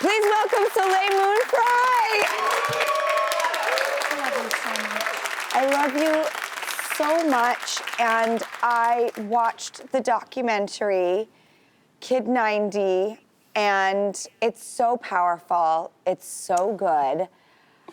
Please welcome Soleil Moon Frye. I love you so much, and I watched the documentary Kid 90, and it's so powerful. It's so good.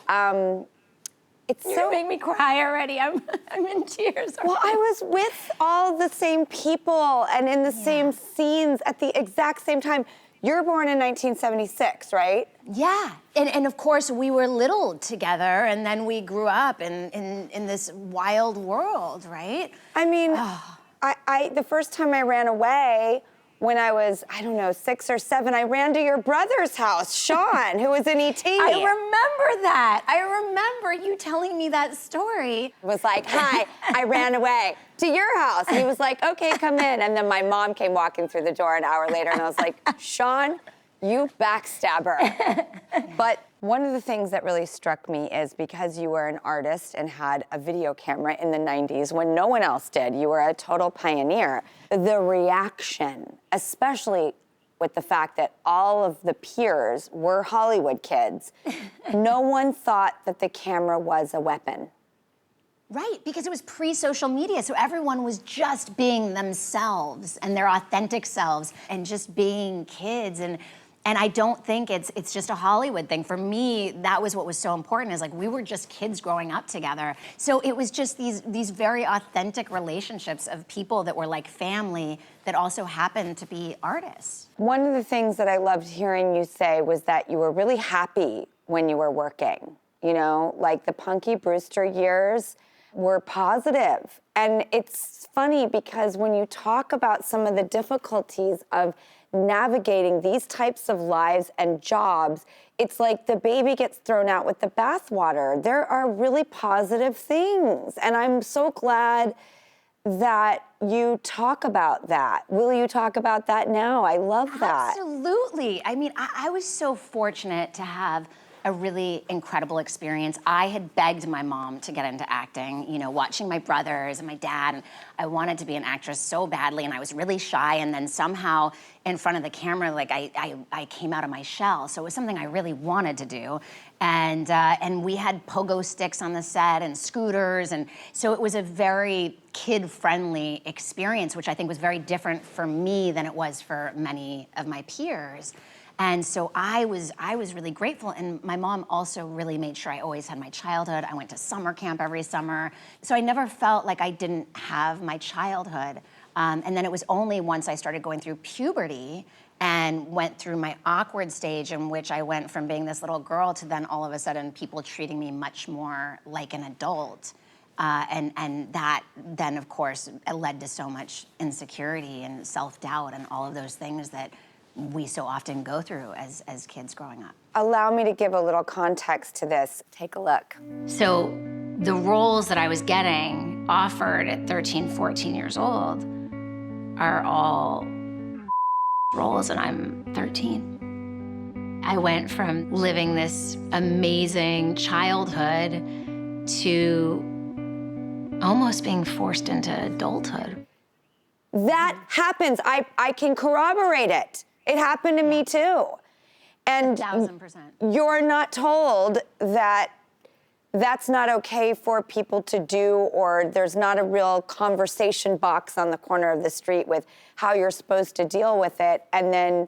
You make me cry already. I'm in tears already. Well, I was with all the same people and in the same scenes at the exact same time. You're born in 1976, right? Yeah, and of course we were little together, and then we grew up in this wild world, right? I mean, I the first time I ran away when I was, I don't know, 6 or 7, I ran to your brother's house, Sean, who was in E.T. I remember that. I remember you telling me that story. Was like, hi, I ran away to your house. And he was like, okay, come in. And then my mom came walking through the door an hour later, and I was like, Sean, you backstabber. But one of the things that really struck me is because you were an artist and had a video camera in the 90s when no one else did, you were a total pioneer. The reaction, especially with the fact that all of the peers were Hollywood kids, no one thought that the camera was a weapon. Right, because it was pre-social media, so everyone was just being themselves and their authentic selves and just being kids. And I don't think it's just a Hollywood thing. For me, that was what was so important, is like we were just kids growing up together. So it was just these very authentic relationships of people that were like family that also happened to be artists. One of the things that I loved hearing you say was that you were really happy when you were working. You know, like the Punky Brewster years were positive. And it's funny because when you talk about some of the difficulties of navigating these types of lives and jobs, it's like the baby gets thrown out with the bathwater. There are really positive things. And I'm so glad that you talk about that. Will you talk about that now? I love that. Absolutely. I mean, I was so fortunate to have a really incredible experience. I had begged my mom to get into acting, you know, watching my brothers and my dad, and I wanted to be an actress so badly, and I was really shy, and then somehow in front of the camera, like I came out of my shell. So it was something I really wanted to do. And we had pogo sticks on the set and scooters, and so it was a very kid-friendly experience, which I think was very different for me than it was for many of my peers. And so I was really grateful, and my mom also really made sure I always had my childhood. I went to summer camp every summer, so I never felt like I didn't have my childhood. And then it was only once I started going through puberty and went through my awkward stage, in which I went from being this little girl to then all of a sudden people treating me much more like an adult. And that then, of course, led to so much insecurity and self-doubt and all of those things that we so often go through as kids growing up. Allow me to give a little context to this. Take a look. So the roles that I was getting offered at 13, 14 years old are all roles, and I'm 13. I went from living this amazing childhood to almost being forced into adulthood. That happens. I can corroborate it. It happened to me too. And 1,000%. You're not told that that's not okay for people to do, or there's not a real conversation box on the corner of the street with how you're supposed to deal with it. And then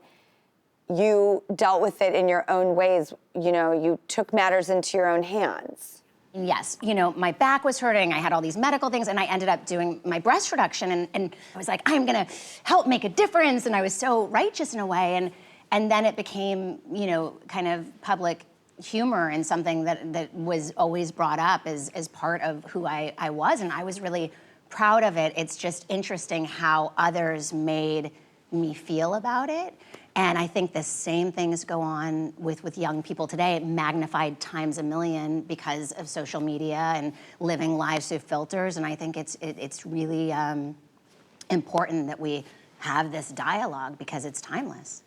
you dealt with it in your own ways. You know, you took matters into your own hands. Yes, you know, my back was hurting, I had all these medical things, and I ended up doing my breast reduction, and I was like, I'm gonna help make a difference, and I was so righteous in a way, and then it became, you know, kind of public humor and something that was always brought up as part of who I was, and I was really proud of it. It's just interesting how others made me feel about it. And I think the same things go on with young people today, magnified times a million because of social media and living lives through filters. And I think it's really important that we have this dialogue because it's timeless.